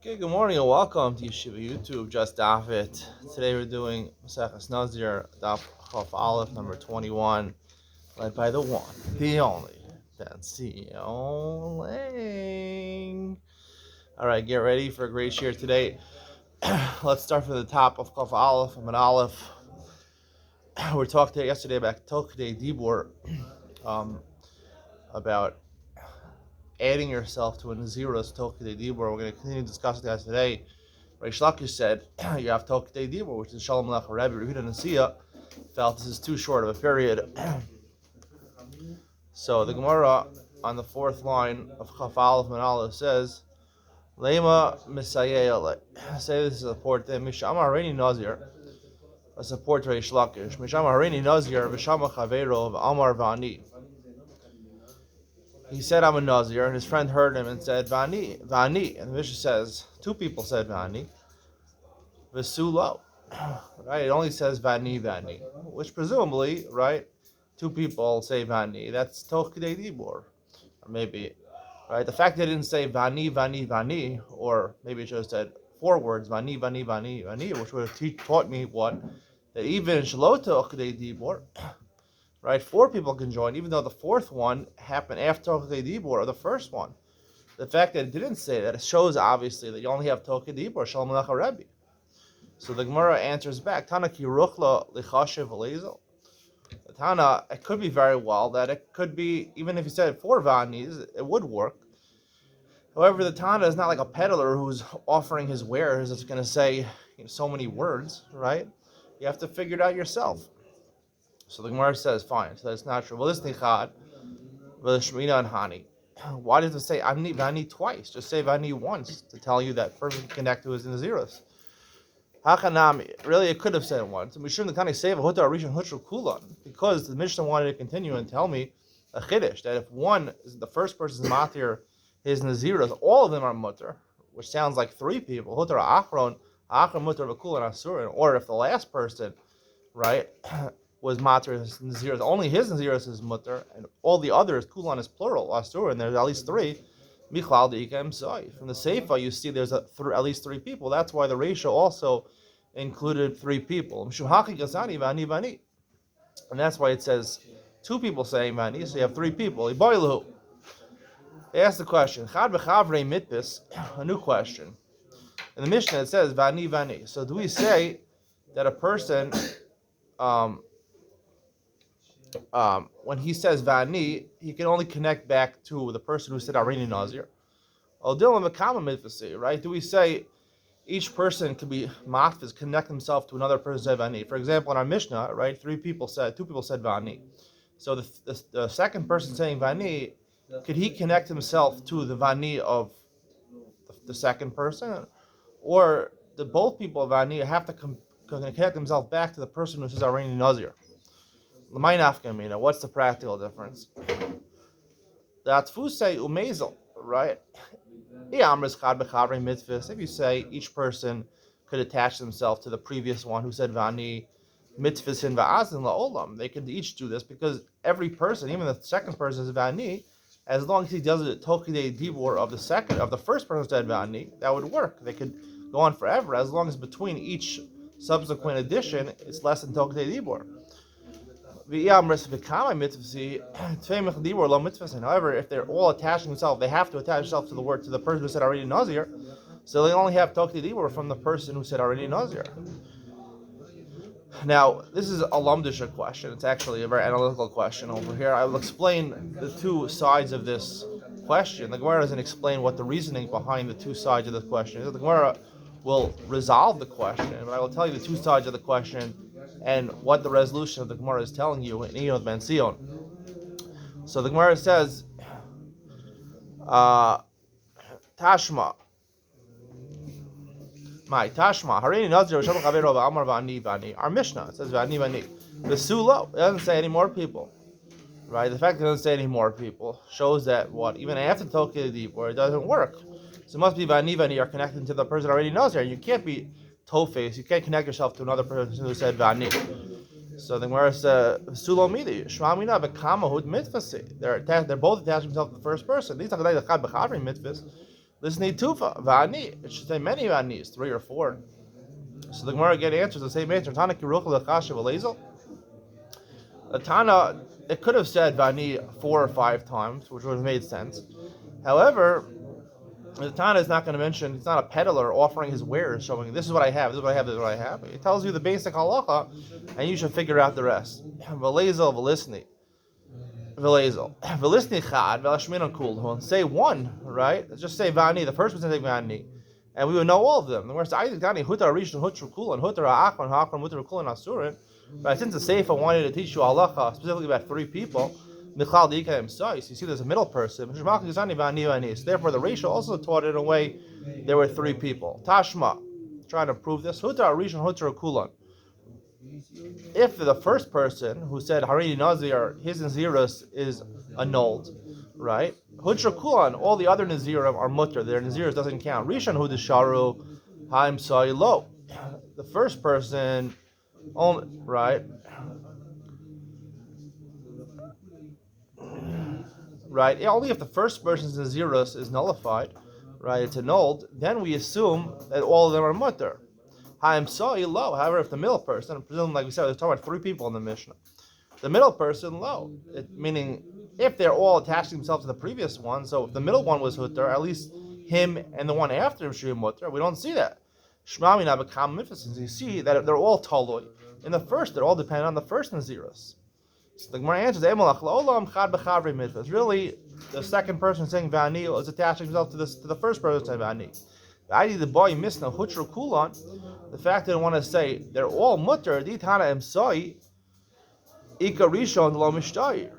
Okay, good morning and welcome to Yeshiva YouTube, just Daf It. Today we're doing Maseches Nazir, Daf Chaf Aleph, number 21, led by the one, the only, Ben Sioling. Alright, get ready for a great share today. Let's start from the top of Chaf Aleph, Amid Aleph. We talked yesterday about Tokdei Dibur, about adding yourself to a Nazir's Tokdei Dibur. We're going to continue discussing that today. Reish Lakish said you have Tokdei Dibur, which is Shalom Lech Rebbe Rehuda Nasiya, felt this is too short of a period. So the Gemara on the fourth line of Chaf Aleph Manala says, Lema Misayele. Say this is a support to Mishama Harini Nazir, a support to Reish Lakish. Mishama Harini Nazir, Vishama Chavero of Amar Vani. He said, I'm a Nazir, and his friend heard him and said, Vani, Vani. And the Mishnah says, two people said Vani. Vesulo. Right? It only says Vani, Vani. Which presumably, right, two people say Vani. That's Tokdei Dibur. Or maybe, right? The fact that it didn't say Vani, Vani, Vani, or maybe it should have said four words, Vani, Vani, Vani, Vani, which would have taught me what? That even Shalot Tokdei Dibur, right? Four people can join, even though the fourth one happened after Tokdei Dibur, or the first one. The fact that it didn't say that, it shows obviously that you only have Tokdei Dibur, Shalom Alecha Rebbe. So the Gemara answers back, Tana ki ruchla lichashiv lezel. The Tana, it could be very well that it could be, even if you said four vanis, it would work. However, the Tana is not like a peddler who's offering his wares. It's going to say so many words, right? You have to figure it out yourself. So the Gemara says, fine, so that's not true. Well, this nichad, v'lishmina and hani. Why does it say vani twice? Just say vani once to tell you that person can connect to his Nazirus. Hachanami. Really, it could have said once. We shouldn't kind of say because the Mishnah wanted to continue and tell me a chiddush that if one is the first person's matir, his Naziras, all of them are mutter, which sounds like three people. Hutar achron, mutter v'kulan asurin. Or if the last person, right, was matir his Naziras, only his Naziras is mutter, and all the others, kulan is plural, asurin. There's at least three. From the Seifa, you see there's at least three people. That's why the ratio also included three people. And that's why it says two people saying Vani, so you have three people. They asked the question, a new question. In the Mishnah it says Vani, Vani. So do we say that a person, when he says Vani, he can only connect back to the person who said Arini Nazir? Right? Do we say each person can be matfiz, connect himself to another person said Vani? For example, in our Mishnah, right, two people said Vani. So the second person saying Vani, could he connect himself to the Vani of the second person? Or the both people of Vani have to connect themselves back to the person who says Arini Nazir? What's the practical difference? The Atfusei Umezel, right? If you say each person could attach themselves to the previous one who said Vani mitzvahsin va'azin la'olam, they could each do this because every person, even the second person, is Vani. As long as he does it Tokidei Dibur of the first person who said Vani, that would work. They could go on forever as long as between each subsequent addition it's less than Tokidei Dibur. However, if they're all attaching themselves, they have to attach themselves to the person who said already Nazir. So they only have Tokti Dibur from the person who said already Nazir. Now, this is a Lamdisha question. It's actually a very analytical question over here. I will explain the two sides of this question. The Gemara doesn't explain what the reasoning behind the two sides of the question is. The Gemara will resolve the question, but I will tell you the two sides of the question and what the resolution of the Gemara is telling you in Iyod Ben Sion. So the Gemara says, Tashma. Harini Nazir V'Shem Chavero V'Amar V'Ani V'Ani. Our Mishnah, it says V'Ani V'Ani. V'Sulo, it doesn't say any more people. Right? The fact that it doesn't say any more people shows that what? Even after Tokei Dibur, it doesn't work. So it must be V'Ani V'Ani, you're connected to the person already Nazir. You can't be Tofes, you can't connect yourself to another person who said Vani. So the Gemara says, Sulomidi, Shmamina Bekama Hud Mitvasi. They're both attached themselves to the first person. These are the Chad Bechadri Mitvas. Listen, tufa va'ani. It should say many va'anis, 3 or 4. So the Gemara again answers the same answer. Tana kiruch lechashav v'lezel. The Tana, it could have said va'ani 4 or 5 times, which would have made sense. However, the Tana is not going to mention, he's not a peddler offering his wares, showing this is what I have, this is what I have, this is what I have. It tells you the basic halacha, and you should figure out the rest. V'lezel v'lisni. V'lezel. V'lisni chad, v'lashmin kul. Say one, right? Just say vani, the first person say vani. And we would know all of them. The worst, Isaac Dani, Hutar Rishon, Hutar Kulan, Hutar Achron, Hakron, Hutar Kulan, Asurin. But since the Seifa wanted to teach you halacha, specifically about 3 people, Michal Dika himself, you see there's a middle person. So therefore, the ratio also taught it in a way there were 3 people. Tashma, trying to prove this. Hutar Rishon, Hutar Kulan. If the first person who said Harini Nazir, his Nazirus is annulled, right? Hutra Kulan, all the other Nazirim are mutter. Their Nazirus doesn't count. Rishon Hu Desharu Haim Lo. The first person, right? Right? Only if the first person's Nazirus is nullified, right? It's annulled, then we assume that all of them are mutter. Haim Lo. However, if the middle person, presumably, like we said, we're talking about 3 people in the Mishnah. The middle person, lo. Meaning, if they're all attached themselves to the previous one, so if the middle one was Hutter, at least him and the one after him should be Mutter. We don't see that. Shmami Nabakam Mifis, you see that they're all Toloi. In the first, they're all dependent on the first Nazirus. So the Gemara answers, really, the second person saying Vani is attaching himself to the first person saying Vani. The boy Misna Hutru Kulan, the fact that I want to say they're all Mutter, Ditana Emsoi. Ika Rishon lo mishtari.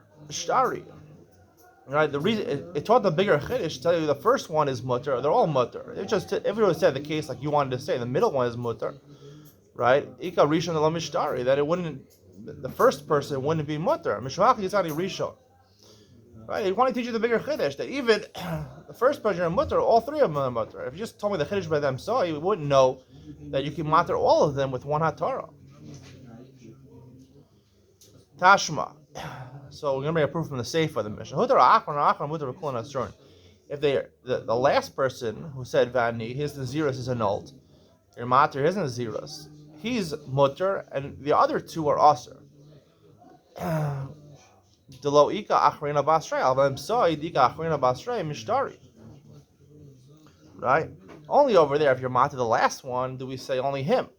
Right? The reason it taught the bigger chiddush to tell you the first one is mutter. They're all mutter. It just if it was said the case like you wanted to say, the middle one is mutter, right? Ika Rishon lo mishtari. That it wouldn't. The first person wouldn't be mutter. Mishmach Yisani Rishon. Right? He wanted to teach you the bigger chiddush that even the first person are mutter, all 3 of them are mutter. If you just told me the chiddush by them, so you wouldn't know that you can mutter all of them with one hatara. Tashma. So we're going to bring a proof from the Seifa of the Mishnah. If the last person who said Vani, his Nazirus is annulled. Your mater, his Nazirus. He's mutter, and the other 2 are aser. Right? Only over there, if you're mater the last one, do we say only him.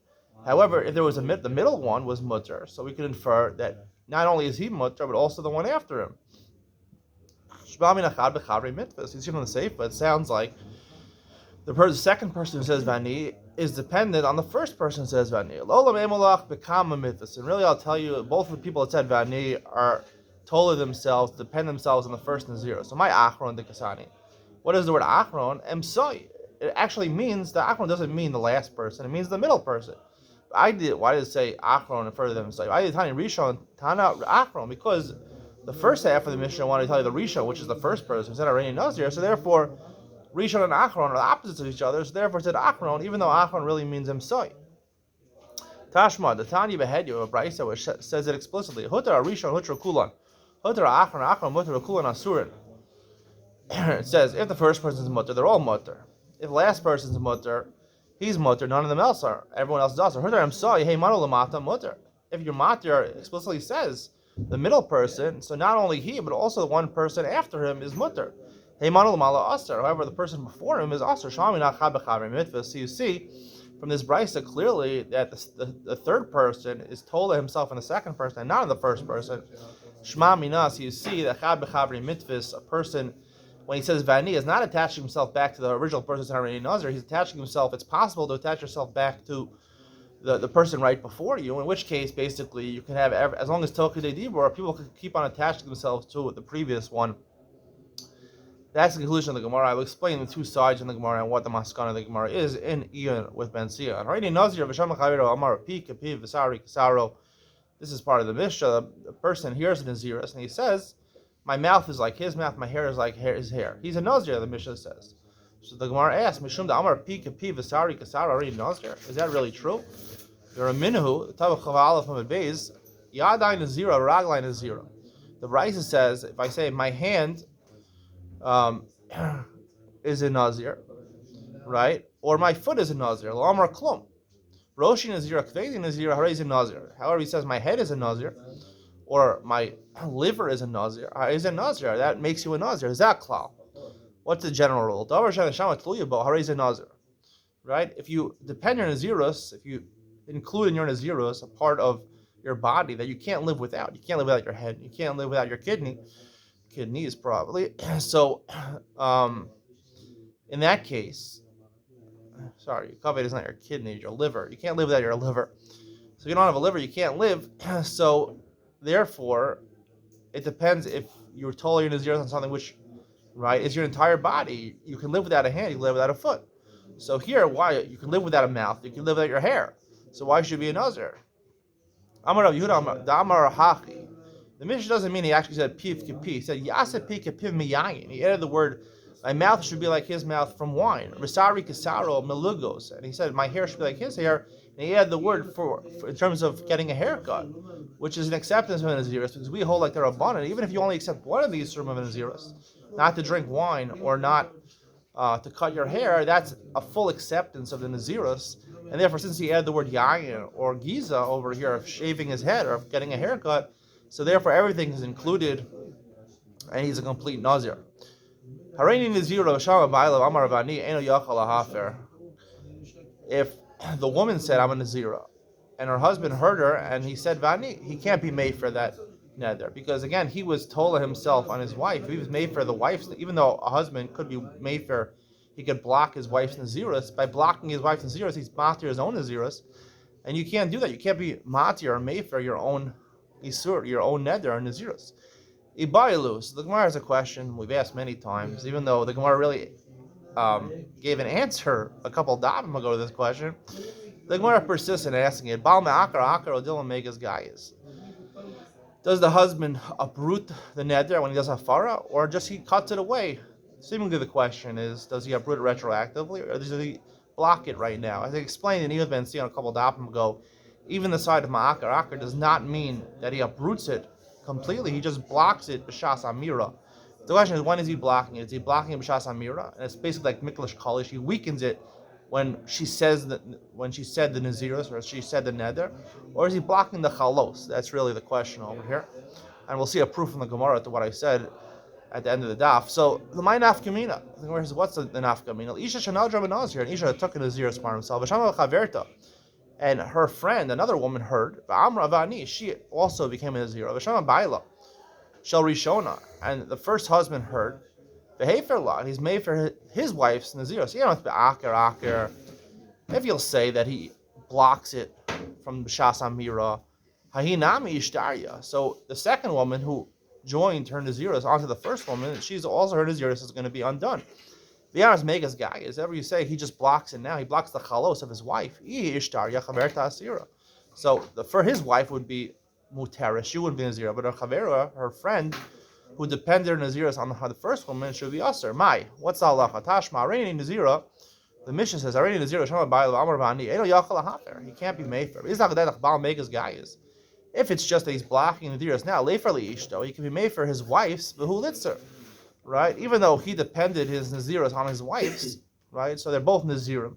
However, if there was the middle one was mutter, so we could infer that not only is he mutter, but also the one after him. You see from the Seifa, it sounds like the second person who says Vani is dependent on the first person who says Vani. And really, I'll tell you, both of the people that said Vani are totally themselves, depend themselves on the first Nazir. So my Achron de Kasani. What is the word Achron? Emsoi. It actually means, the Achron doesn't mean the last person, it means the middle person. Why did it say Achron and further themselves? I did Tani Rishon, Tana Achron, because the first half of the Mishnah wanted to tell you the Rishon, which is the first person, who said already Nazir. So therefore, Rishon and Achron are the opposites of each other. So therefore, it said Achron, even though Achron really means Emsoi. Tashma, the Tanya Behedyu of Braisa, which says it explicitly. Hutar Rishon, Hutar Kulan. Hutar Achron, Achron, Hutar Kulan Asurin. It says, if the first person is mutter, they're all mutter. If the last person is mutter, he's mutter, none of them else are. Everyone else is aser. Hutar Emsoi, hey manu lamata mutter. If your matter explicitly says the middle person, so not only he, but also the one person after him is mutter. Hey manu lamala aser. However, the person before him is aser. Shami nachad b'chavri mitzvah. So you see from this brisa clearly that the third person is told himself in the second person and not in the first person. Shma minas. You see that chad b'chavri mitzvah, a person, when he says Vani, is not attaching himself back to the original person's Harini Nazir. He's attaching himself. It's possible to attach yourself back to the person right before you, in which case, basically, you can have, as long as Tokidei Dibur, people can keep on attaching themselves to the previous one. That's the conclusion of the Gemara. I will explain the 2 sides in the Gemara and what the maskana of the Gemara is in Ian with Ben Sia. Harini Nazir, V'sham Chaviro, Amar, Pi, Kapiv, V'sari, Kasaro. This is part of the Mishnah. The person hears the Naziris, and he says, my mouth is like his mouth, my hair is like his hair. He's a Nazir, the Mishnah says. So the Gemara asks, Mishum da Amar Pi Kapi Vasari Kasara already Nazir. Is that really true? You're a Minuhu, the type of Chavala from a base, Yadai Nazira, Raglai Nazira. The Brisa says, if I say my hand is a Nazir, right? Or my foot is a Nazir. L'amar klum. Roshi Nazir, Kvedi Nazir, Harezi Nazir. However, he says my head is a Nazir, or my liver is a Nazir. Is a Nazir. That makes you a Nazir. Zaklal. What's the general rule? Davar Shanashama Tluyabo, Harezi Nazir. Right? If you depend on Nazirus, if you include in your Nazirus a part of your body that you can't live without. You can't live without your head. You can't live without your kidneys probably. So, in that case, sorry, kaved is not your kidney, your liver. You can't live without your liver. So if you don't have a liver, you can't live. So therefore, it depends if you're totally Nazir on something which, right, is your entire body. You can live without a hand, you can live without a foot. So here, why? You can live without a mouth, you can live without your hair. So why should you be a Nazir? Amar Rav Yehuda, Amar Hachi. The Mishnah doesn't mean he actually said piv kipi. He said yaseh pi kipiv miyayin. He added the word, my mouth should be like his mouth from wine. Risari kasaro melugos. And he said my hair should be like his hair. And he added the word for in terms of getting a haircut, which is an acceptance of a Naziris, because we hold like they're abundant. Even if you only accept one of these from a Naziris, not to drink wine or not to cut your hair, that's a full acceptance of the Naziris. And therefore, since he added the word yayin or giza over here of shaving his head or of getting a haircut, so therefore everything is included, and he's a complete Nazir. If the woman said, I'm a Nazira, and her husband heard her, and he said, Vani, he can't be made for that nether. Because again, he was tola himself on his wife. If he was made for the wife's, even though a husband could be made for, he could block his wife's Naziris. By blocking his wife's Naziris, he's matir his own Naziris. And you can't do that. You can't be matir or made for your own Isur, your own nether or Naziris. Ibailu. So the Gemara has a question we've asked many times, even though the Gemara really gave an answer a couple da'im ago to this question. The Gemara persists in asking it. Bal me'akar akar odilam megas gayis. Does the husband uproot the neder when he does hafara, or just he cuts it away? Seemingly the question is, does he uproot it retroactively, or does he block it right now? As I explained in Iyad Ben Sion a couple da'im ago, even the side of ma'akar akar does not mean that he uproots it completely. He just blocks it b'shas amira. The question is, when is he blocking it? Is he blocking it b'shas amira? And it's basically like miklish kolish. He weakens it when she says that, when she said the naziros, or she said the neder, or is he blocking the chalos? That's really the question over here. And we'll see a proof from the Gemara to what I said at the end of the daf. So the my nafkamina. The Gemara says, what's the nafkamina? Isha shanadra b'nazir, and Isha took a naziros for himself. V'shama chaverta. And her friend, another woman, heard. V'amra v'ani. She also became a nazir. V'shama ba'ila. Shel Rishona, and the first husband heard, and he's made for his wife's Nazir. So you don't have to be akar. If you'll say that he blocks it from B'shas Amira, Hahinami Ishtarya. So the second woman who joined her Naziris onto the first woman, she's also her Naziris is going to be undone. The Yaras Megas guy is ever you say he just blocks it now, he blocks the chalos of his wife. So for his wife would be Mutera, she would be Nazir, but her Chavera, her friend, who depended on Naziris on the first woman, should be Aser. Mai, what's the halacha? Tashma, Areini Nazira, the mission says, Areini Nazira, Shama Ba'il, Amar Bani, Eno Yachal Hafer. He can't be made for. If it's just that he's blocking Naziris now, Leiferli Ishto, he can be made for his wife's, Behu Litzer, right? Even though he depended his Naziris on his wife's, right? So they're both Nazirim,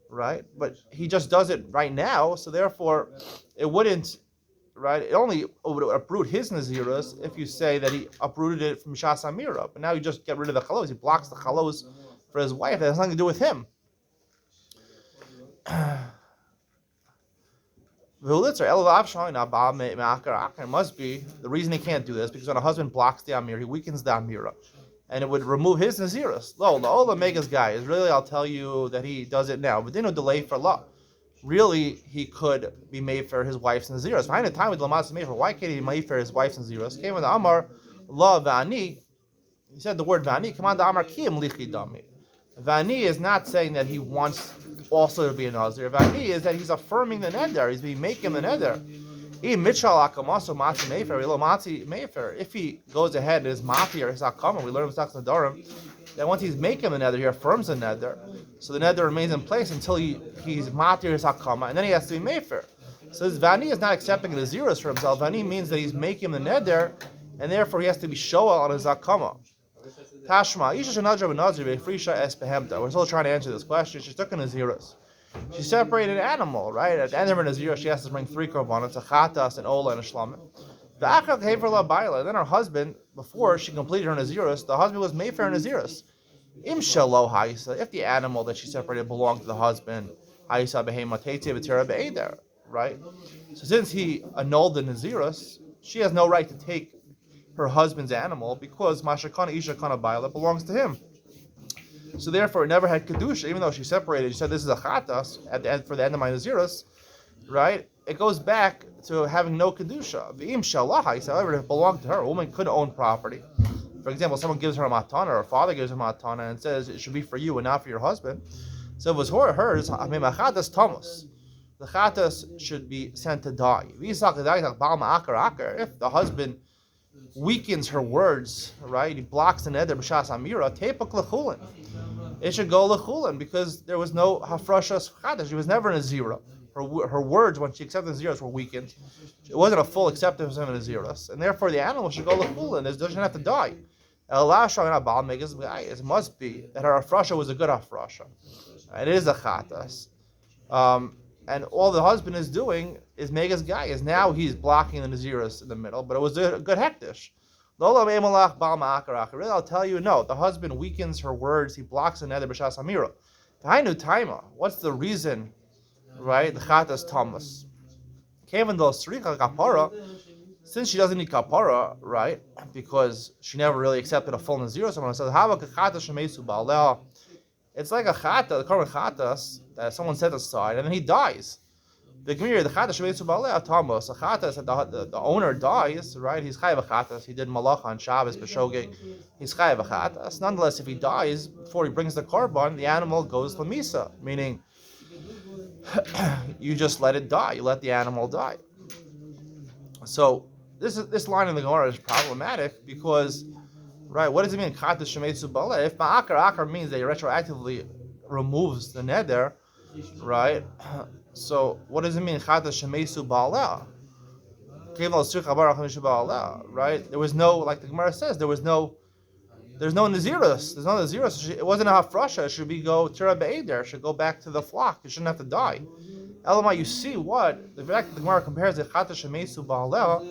right? But he just does it right now, so therefore it wouldn't. Right, it only would uproot his Naziras if you say that he uprooted it from Shas Amira. But now you just get rid of the chalos. He blocks the chalos for his wife. That has nothing to do with him. It must be the reason he can't do this because when a husband blocks the Amir, he weakens the Amira. And it would remove his Naziras. Lo, the Ola Megas guy is really, I'll tell you that he does it now. But then no delay for law. Really, he could be made for his wife's Naziros. Behind the time with Lamas made for, why can't he be made for his wife's Naziros? Came with the Amar, La Vani. He said the word Vani. Come on, the Amar Kiyam Lichi Dami. Vani is not saying that he wants also to be a Nazir. Vani is that he's affirming the Neder. He's being making the Neder. If he goes ahead and is Mati or his Akama, we learn in Saks Nadarim, that once he's making the Neder, he affirms the Neder. So the Neder remains in place until he's Mati or his Akama, and then he has to be Mefer. So this Vani is not accepting the zeros for himself. Vani means that he's making the Neder, and therefore he has to be Shoah on his Akama. Tashma, Isha Shanadra Nazir Frisha Es Behemta. We're still trying to answer this question. She took a Naziris. She separated an animal, right? At the end of her Nazir, she has to bring 3 korbanos, a chatas, an ola, and a shlamim. The achak hefer la baila. Then her husband, before she completed her Naziris, the husband was made for her Naziris. Im shelo haisa. If the animal that she separated belonged to the husband, haisa behema teitze v'tira be'eder, right? So since he annulled the Naziris, she has no right to take her husband's animal because Mashakana Isha Kana Baila belongs to him. So therefore it never had Kedusha, even though she separated, she said this is a Chatas at the end for the end of my Naziris, right? It goes back to having no Kedusha. V'im Shalahais, however, if it belonged to her, a woman could own property. For example, someone gives her a matana, or her father gives her a matana and says it should be for you and not for your husband. So if it was hers, I mean, Chatas Thomas. The Chatas should be sent to die. If the husband weakens her words, right? He blocks the neder b'shas amira. Tepak lechulin. It should go lechulin because there was no hafrashas chadash. She was never in a zero. Her words when she accepted the zeros were weakened. It wasn't a full acceptance of the zeros, and therefore the animal should go lechulin. It doesn't have to die. It must be that her hafrasha was a good hafrasha. It is a chatas. And all the husband is doing is Megas guy. Is now he's blocking the Naziris in the middle, but it was a good hektish. Really, I'll tell you, no, the husband weakens her words, he blocks the nether b'shas amira. Tainu taima. What's the reason, right? The chatas Thomas. Kevin do sricha kapara, since she doesn't need kapara, right? Because she never really accepted a full Nazir. Someone says, "Hava kachatas shemesu ba'aleh." It's like a chata, the korban chatas that someone set aside, and then he dies. The Gemara, the chatas shemesu ba'aleh Thomas. The chatas that the owner dies, right? He's chayav a chatas. He did malacha on Shabbos b'shogeg. He's chayav a chatas. Nonetheless, if he dies before he brings the korban, the animal goes to misa, meaning you just let it die. You let the animal die. So this line in the Gemara is problematic because, right, what does it mean? Chatas shemesu ba'aleh. If ma'akar means that he retroactively removes the neder, right? So what does it mean? Chatas shemesu ba'aleh. Right? There was no, like the Gemara says, there's no Nazirus. There's no Nazirus. It wasn't a hafrasha. It should be go tira be'eder. It should go back to the flock. It shouldn't have to die. Elamai, you see what? The fact that the Gemara compares it chatas shemesu ba'aleh,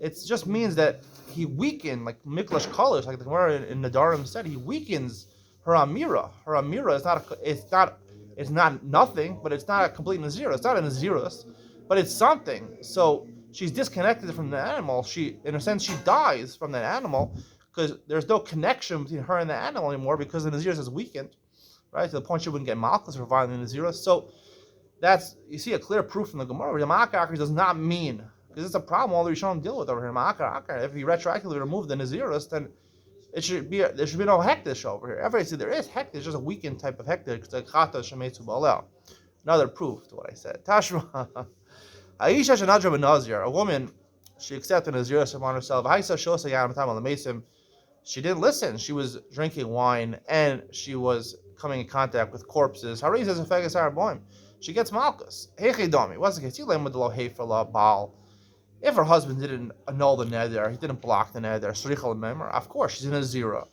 it just means that he weakened, like Miklash Kolish, like the Gemara in Nadarim said, he weakens her Amira. Her Amira it's not nothing, but it's not a complete Nazirus. It's not a Nazirus, but it's something. So she's disconnected from the animal. In a sense, she dies from that animal because there's no connection between her and the animal anymore because the Nazirus is weakened, right? To the point she wouldn't get Malchus for violating the Nazirus. So you see a clear proof from the Gemara. The Ma'akar does not mean, because it's a problem all the Rishonim deal with over here. If he retroactively removed the Nazirus, then there should be no hektish over here. Everybody there is hektish, just a weakened type of hektish. It's like chata shemetzu ba'aleh. Another proof to what I said. Tashma, Aisha shenadra b'Nazir, a woman, she accepted Nazirus upon herself. Haisa shosa yanam tam alamesim. She didn't listen. She was drinking wine and she was coming in contact with corpses. Haris as a fegas haraboim. She gets malchus. Hechidomi. What's the case? He lem with the lo hefer baal. If her husband didn't annul the neder, he didn't block the neder, srichal memor, of course she's in a zero.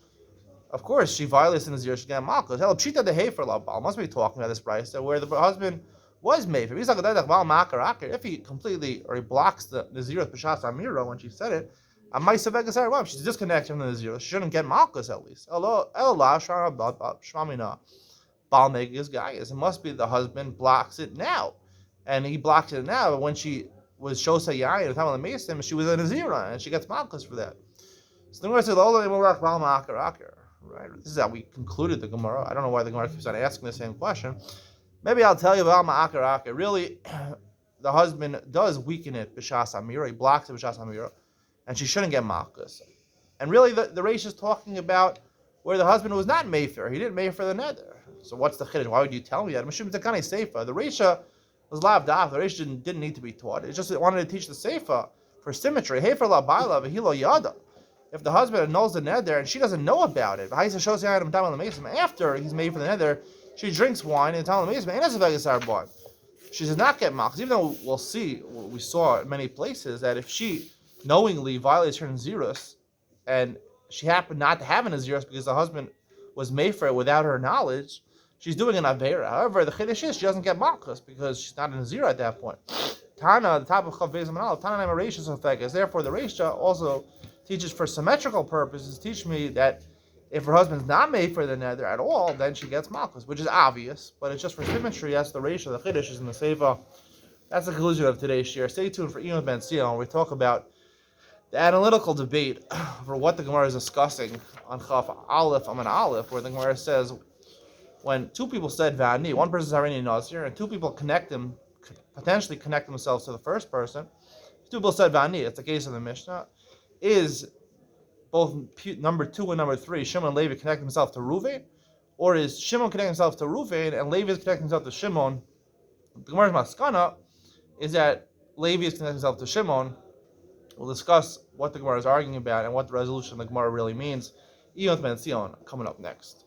Of course she violates the nazir, she got malchus. Hell, pshita the hefer la baal. Must be talking about this price where the husband was made. If he completely or he blocks the nazir b'shas amira when she said it, she's disconnected from the nazir. She shouldn't get malchus at least. Baal megas guy is. It must be the husband blocks it now, and he blocks it now. But when she was Shosa Yayin at the time of the Mason, she was a Nazira, and she gets Malchus for that. So the Gemara says, right? This is how we concluded the Gemara. I don't know why the Gemara keeps on asking the same question. Maybe I'll tell you about really, the husband does weaken it, B'Shas Amira, he blocks it, B'Shas Amira, and she shouldn't get Malchus. And really, the Reish is talking about where the husband was not Mayfair, he didn't Mayfair the Nether. So what's the Chiddush? Why would you tell me that? Mishum Takani Seifa. The Reisha was lav daf. The Reish didn't need to be taught. It just wanted to teach the Seifa for symmetry. Hey for la baila v'hilo yada. If the husband annuls the neder and she doesn't know about it, after he's made for the neder, she drinks wine and she does not get malchus. Even though we'll see, we saw in many places that if she knowingly violates her nazirus and she happened not to have a Nazir because the husband was made for it without her knowledge, she's doing an Avera. However, the Chiddush is she doesn't get Malchus because she's not a Nazir at that point. Tana, the top of Chav Beis Manal, Tana Naim Reishis effect is therefore the Reisha also teaches for symmetrical purposes, teach me that if her husband's not made for the nether at all, then she gets Malchus, which is obvious, but it's just for symmetry. That's the Reisha, the Chiddush is in the Seva. That's the conclusion of today's share. Stay tuned for Ian Ben Sion, where we talk about the analytical debate for what the Gemara is discussing on Chaf Aleph Aman Aleph, where the Gemara says when two people said Vani, one person is already Nazir, and two people potentially connect themselves to the first person. Two people said Vani, it's the case of the Mishnah. Is both number 2 and number 3, Shimon and Levi, connect themselves to Ruvain, or is Shimon connecting himself to Ruvain and Levi is connecting himself to Shimon? The Gemara's Maskana is that Levi is connecting himself to Shimon. We'll discuss what the Gemara is arguing about and what the resolution of the Gemara really means. Iyot Ben Sion coming up next.